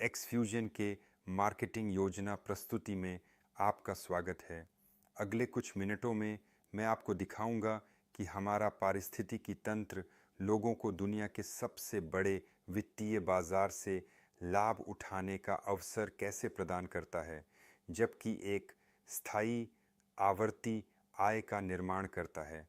एक्सफ्यूजन के मार्केटिंग योजना प्रस्तुति में आपका स्वागत है। अगले कुछ मिनटों में मैं आपको दिखाऊंगा कि हमारा पारिस्थितिकी तंत्र लोगों को दुनिया के सबसे बड़े वित्तीय बाजार से लाभ उठाने का अवसर कैसे प्रदान करता है, जबकि एक स्थायी आवर्ती आय का निर्माण करता है।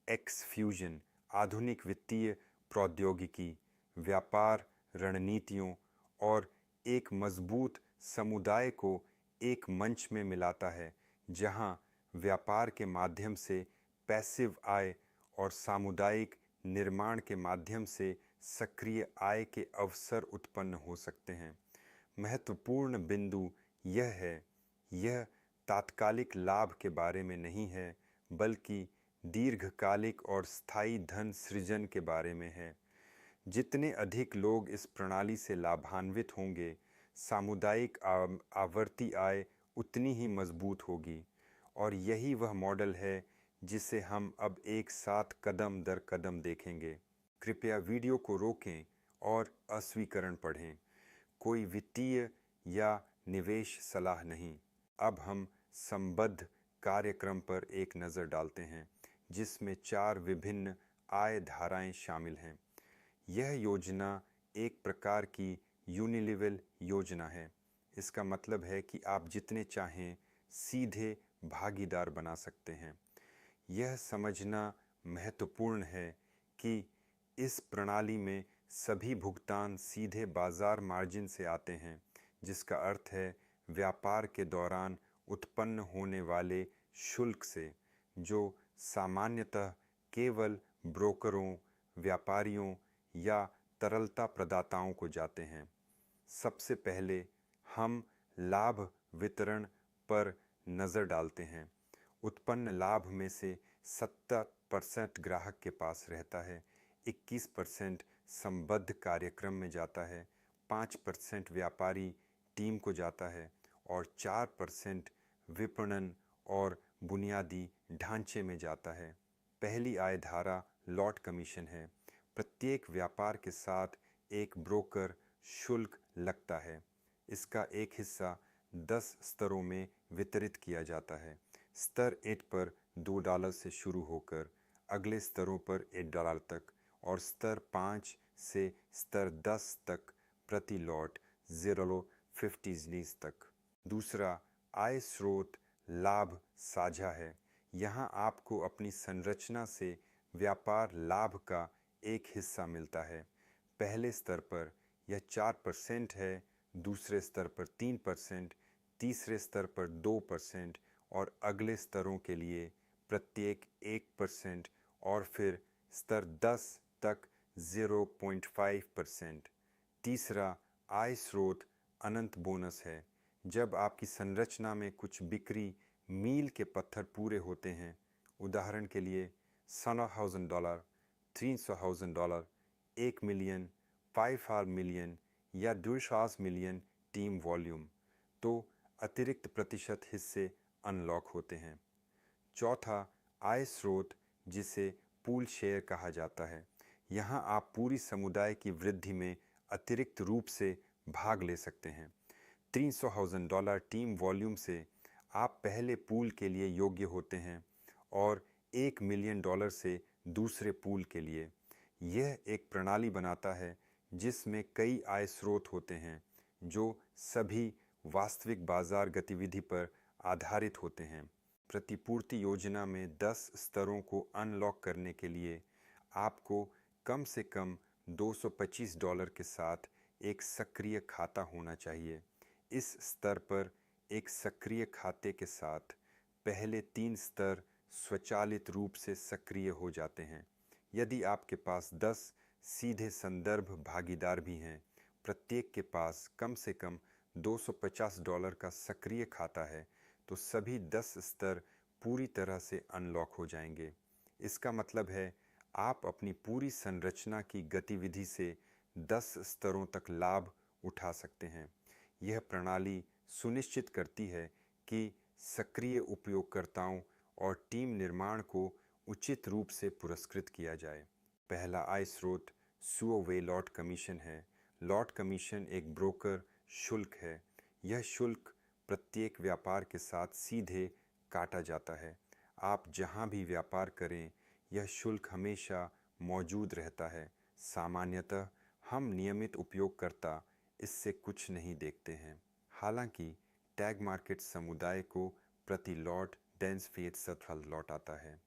एक्सफ्यूजन आधुनिक वित्तीय प्रौद्योगिकी, व्यापार रणनीतियों और एक मजबूत समुदाय को एक मंच में मिलाता है, जहां व्यापार के माध्यम से पैसिव आय और सामुदायिक निर्माण के माध्यम से सक्रिय आय के अवसर उत्पन्न हो सकते हैं। महत्वपूर्ण बिंदु यह है, यह तात्कालिक लाभ के बारे में नहीं है, बल्कि दीर्घकालिक और स्थायी धन सृजन के बारे में है। जितने अधिक लोग इस प्रणाली से लाभान्वित होंगे, सामुदायिक आवर्ती आय उतनी ही मजबूत होगी। और यही वह मॉडल है जिसे हम अब एक साथ कदम दर कदम देखेंगे। कृपया वीडियो को रोकें और अस्वीकरण पढ़ें। कोई वित्तीय या निवेश सलाह नहीं। अब हम संबद्ध कार्यक्रम पर एक नज़र डालते हैं, जिसमें 4 विभिन्न आय धाराएं शामिल हैं। यह योजना एक प्रकार की यूनिलेवल योजना है। इसका मतलब है कि आप जितने चाहें सीधे भागीदार बना सकते हैं। यह समझना महत्वपूर्ण है कि इस प्रणाली में सभी भुगतान सीधे बाजार मार्जिन से आते हैं, जिसका अर्थ है व्यापार के दौरान उत्पन्न होने वाले शुल्क से, जो सामान्यतः केवल ब्रोकरों, व्यापारियों या तरलता प्रदाताओं को जाते हैं। सबसे पहले हम लाभ वितरण पर नज़र डालते हैं। उत्पन्न लाभ में से 70% ग्राहक के पास रहता है, 21% संबद्ध कार्यक्रम में जाता है, 5% व्यापारी टीम को जाता है और 4% विपणन और बुनियादी ढांचे में जाता है। पहली आय धारा लॉट कमीशन है। प्रत्येक व्यापार के साथ एक ब्रोकर शुल्क लगता है। इसका एक हिस्सा 10 स्तरों में वितरित किया जाता है। स्तर 8 पर $2 से शुरू होकर अगले स्तरों पर $8 तक और स्तर 5 से स्तर 10 तक प्रति लॉट 0.50 तक। दूसरा आय स्रोत लाभ साझा है। यहाँ आपको अपनी संरचना से व्यापार लाभ का एक हिस्सा मिलता है। पहले स्तर पर यह 4% है, दूसरे स्तर पर 3%, तीसरे स्तर पर 2% और अगले स्तरों के लिए प्रत्येक 1% और फिर स्तर 10 तक 0.5%। तीसरा आय स्रोत अनंत बोनस है। जब आपकी संरचना में कुछ बिक्री मील के पत्थर पूरे होते हैं, उदाहरण के लिए $100,000, $300,000, 1 मिलियन, 5 मिलियन या 200 मिलियन टीम वॉल्यूम, तो अतिरिक्त प्रतिशत हिस्से अनलॉक होते हैं। चौथा आय स्रोत, जिसे पूल शेयर कहा जाता है। यहाँ आप पूरी समुदाय की वृद्धि में अतिरिक्त रूप से भाग ले सकते हैं। $300,000 टीम वॉल्यूम से आप पहले पूल के लिए योग्य होते हैं और $1 मिलियन से दूसरे पूल के लिए। यह एक प्रणाली बनाता है जिसमें कई आय स्रोत होते हैं, जो सभी वास्तविक बाजार गतिविधि पर आधारित होते हैं। प्रतिपूर्ति योजना में 10 स्तरों को अनलॉक करने के लिए आपको कम से कम $225 के साथ एक सक्रिय खाता होना चाहिए। इस स्तर पर एक सक्रिय खाते के साथ पहले 3 स्तर स्वचालित रूप से सक्रिय हो जाते हैं। यदि आपके पास 10 सीधे संदर्भ भागीदार भी हैं, प्रत्येक के पास कम से कम $250 का सक्रिय खाता है, तो सभी 10 स्तर पूरी तरह से अनलॉक हो जाएंगे। इसका मतलब है आप अपनी पूरी संरचना की गतिविधि से 10 स्तरों तक लाभ उठा सकते हैं। यह प्रणाली सुनिश्चित करती है कि सक्रिय उपयोगकर्ताओं और टीम निर्माण को उचित रूप से पुरस्कृत किया जाए। पहला आय स्रोत सुओवे लॉट कमीशन है। लॉट कमीशन एक ब्रोकर शुल्क है। यह शुल्क प्रत्येक व्यापार के साथ सीधे काटा जाता है। आप जहां भी व्यापार करें, यह शुल्क हमेशा मौजूद रहता है। सामान्यतः हम नियमित उपयोगकर्ता इससे कुछ नहीं देखते हैं। हालांकि टैग मार्केट समुदाय को प्रति लॉट डेंस फीसद लौटाता है।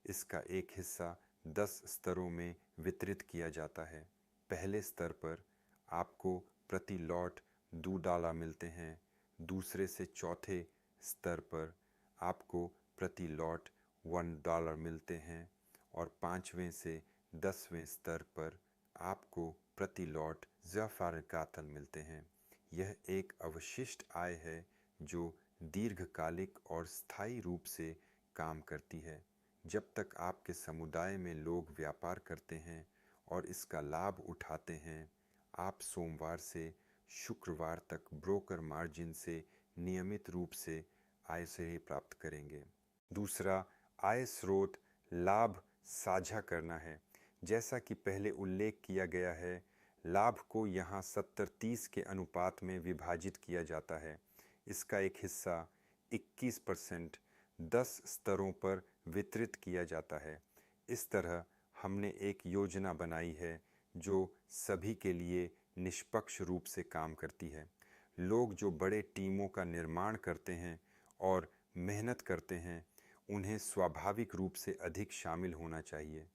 इसका एक हिस्सा 10 स्तरों में वितरित किया जाता है। पहले स्तर पर आपको प्रति लॉट $2 मिलते हैं। दूसरे से चौथे स्तर पर आपको प्रति लॉट $1 मिलते हैं और 5वें से 10वें स्तर पर आपको प्रति लॉट ज़फ़ारकातल मिलते हैं। यह एक अवशिष्ट आय है जो दीर्घकालिक और स्थायी रूप से काम करती है। जब तक आपके समुदाय में लोग व्यापार करते हैं और इसका लाभ उठाते हैं, आप सोमवार से शुक्रवार तक ब्रोकर मार्जिन से नियमित रूप से आय से प्राप्त करेंगे। दूसरा आय स्रोत लाभ साझा करना है। जैसा कि पहले उल्लेख किया गया है, लाभ को यहाँ 70-30 के अनुपात में विभाजित किया जाता है। इसका एक हिस्सा 21% 10 स्तरों पर वितरित किया जाता है। इस तरह हमने एक योजना बनाई है जो सभी के लिए निष्पक्ष रूप से काम करती है। लोग जो बड़े टीमों का निर्माण करते हैं और मेहनत करते हैं, उन्हें स्वाभाविक रूप से अधिक शामिल होना चाहिए।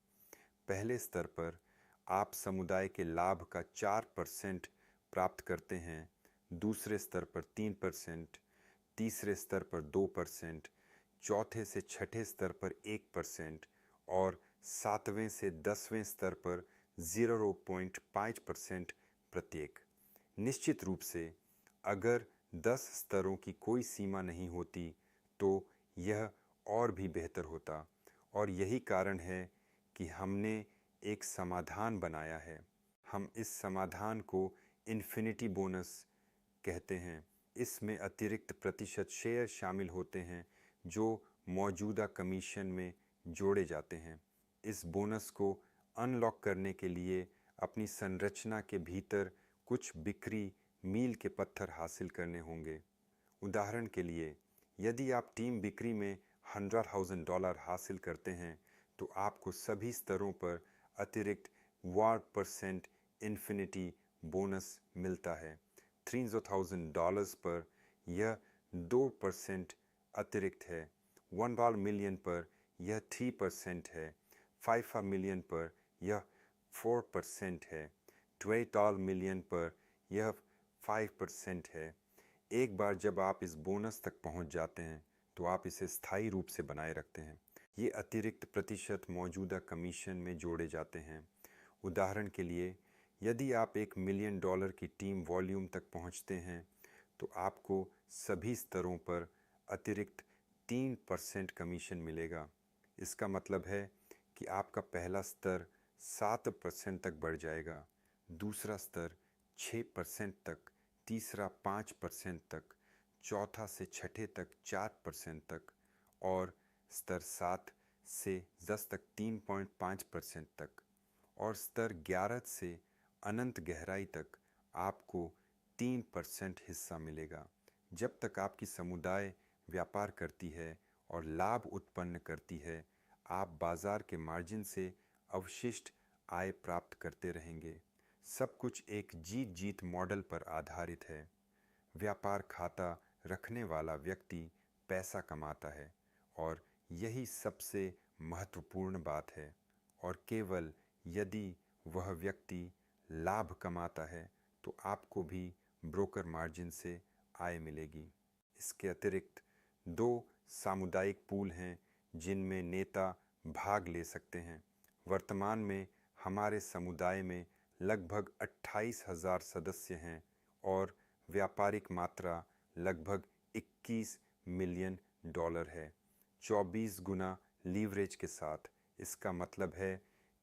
पहले स्तर पर आप समुदाय के लाभ का 4% प्राप्त करते हैं, दूसरे स्तर पर 3%, तीसरे स्तर पर 2%, चौथे से छठे स्तर पर 1% और 7वें से 10वें स्तर पर 0.5% प्रत्येक। निश्चित रूप से अगर 10 स्तरों की कोई सीमा नहीं होती तो यह और भी बेहतर होता, और यही कारण है कि हमने एक समाधान बनाया है। हम इस समाधान को इन्फिनिटी बोनस कहते हैं। इसमें अतिरिक्त प्रतिशत शेयर शामिल होते हैं जो मौजूदा कमीशन में जोड़े जाते हैं। इस बोनस को अनलॉक करने के लिए अपनी संरचना के भीतर कुछ बिक्री मील के पत्थर हासिल करने होंगे। उदाहरण के लिए, यदि आप टीम बिक्री में $100,000 हासिल करते हैं तो आपको सभी स्तरों पर अतिरिक्त 1% इन्फिनिटी बोनस मिलता है। $300,000 पर यह 2% अतिरिक्त है। $1 मिलियन पर यह 3% है। $5 मिलियन पर यह 4% है। $20 मिलियन पर यह 5% है। एक बार जब आप इस बोनस तक पहुंच जाते हैं तो आप इसे स्थायी रूप से बनाए रखते हैं। ये अतिरिक्त प्रतिशत मौजूदा कमीशन में जोड़े जाते हैं। उदाहरण के लिए, यदि आप $1 मिलियन की टीम वॉल्यूम तक पहुंचते हैं तो आपको सभी स्तरों पर अतिरिक्त 3% कमीशन मिलेगा। इसका मतलब है कि आपका पहला स्तर 7% तक बढ़ जाएगा, दूसरा स्तर 6% तक, तीसरा 5% तक, चौथा से छठे तक 4% तक और स्तर 7 से 10 तक 3.5% तक, और स्तर 11 से अनंत गहराई तक आपको 3% हिस्सा मिलेगा। जब तक आपकी समुदाय व्यापार करती है और लाभ उत्पन्न करती है, आप बाजार के मार्जिन से अवशिष्ट आय प्राप्त करते रहेंगे। सब कुछ एक जीत जीत मॉडल पर आधारित है। व्यापार खाता रखने वाला व्यक्ति पैसा कमाता है और यही सबसे महत्वपूर्ण बात है, और केवल यदि वह व्यक्ति लाभ कमाता है तो आपको भी ब्रोकर मार्जिन से आय मिलेगी। इसके अतिरिक्त 2 सामुदायिक पूल हैं जिनमें नेता भाग ले सकते हैं। वर्तमान में हमारे समुदाय में लगभग 28,000 सदस्य हैं और व्यापारिक मात्रा लगभग $21 मिलियन है, 24 गुना लीवरेज के साथ। इसका मतलब है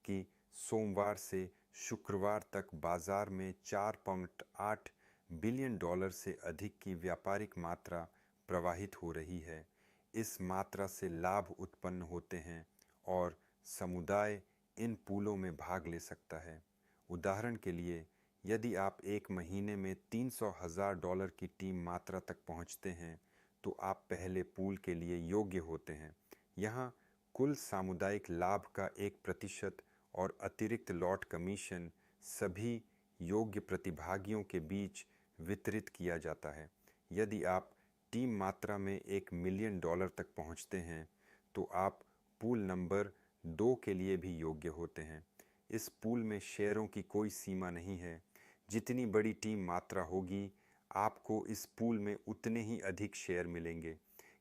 कि सोमवार से शुक्रवार तक बाजार में $4.8 बिलियन से अधिक की व्यापारिक मात्रा प्रवाहित हो रही है। इस मात्रा से लाभ उत्पन्न होते हैं और समुदाय इन पूलों में भाग ले सकता है। उदाहरण के लिए, यदि आप एक महीने में $300,000 की टीम मात्रा तक पहुंचते हैं तो आप पहले पूल के लिए योग्य होते हैं। यहाँ कुल सामुदायिक लाभ का 1% और अतिरिक्त लॉट कमीशन सभी योग्य प्रतिभागियों के बीच वितरित किया जाता है। यदि आप टीम मात्रा में $1 मिलियन तक पहुंचते हैं तो आप पूल नंबर 2 के लिए भी योग्य होते हैं। इस पूल में शेयरों की कोई सीमा नहीं है। जितनी बड़ी टीम मात्रा होगी आपको इस पूल में उतने ही अधिक शेयर मिलेंगे।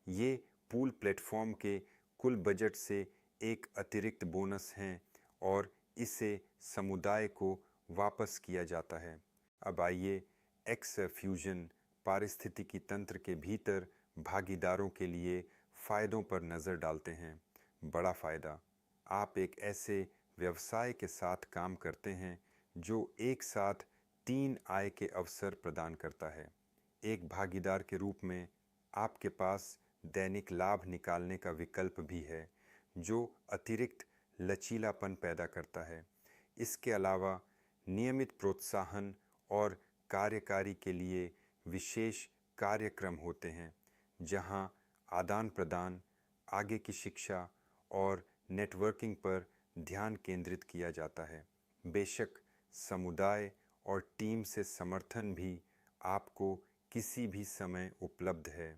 ये पूल प्लेटफॉर्म के कुल बजट से एक अतिरिक्त बोनस हैं और इसे समुदाय को वापस किया जाता है। अब आइए एक्स फ्यूजन पारिस्थितिकी तंत्र के भीतर भागीदारों के लिए फ़ायदों पर नज़र डालते हैं। बड़ा फ़ायदा, आप एक ऐसे व्यवसाय के साथ काम करते हैं जो एक साथ 3 आय के अवसर प्रदान करता है। एक भागीदार के रूप में आपके पास दैनिक लाभ निकालने का विकल्प भी है जो अतिरिक्त लचीलापन पैदा करता है। इसके अलावा नियमित प्रोत्साहन और कार्यकारी के लिए विशेष कार्यक्रम होते हैं जहां आदान प्रदान, आगे की शिक्षा और नेटवर्किंग पर ध्यान केंद्रित किया जाता है। बेशक समुदाय और टीम से समर्थन भी आपको किसी भी समय उपलब्ध है।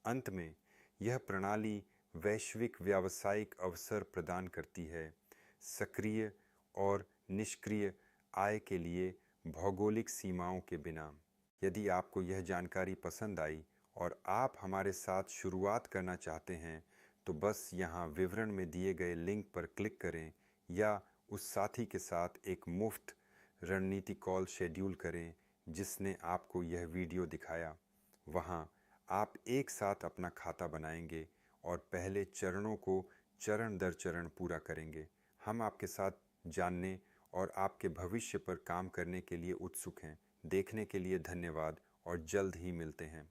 अंत में यह प्रणाली वैश्विक व्यावसायिक अवसर प्रदान करती है, सक्रिय और निष्क्रिय आय के लिए भौगोलिक सीमाओं के बिना। यदि आपको यह जानकारी पसंद आई और आप हमारे साथ शुरुआत करना चाहते हैं तो बस यहाँ विवरण में दिए गए लिंक पर क्लिक करें या उस साथी के साथ एक मुफ्त रणनीति कॉल शेड्यूल करें जिसने आपको यह वीडियो दिखाया। वहाँ आप एक साथ अपना खाता बनाएंगे और पहले चरणों को चरण दर चरण पूरा करेंगे। हम आपके साथ जानने और आपके भविष्य पर काम करने के लिए उत्सुक हैं। देखने के लिए धन्यवाद और जल्द ही मिलते हैं।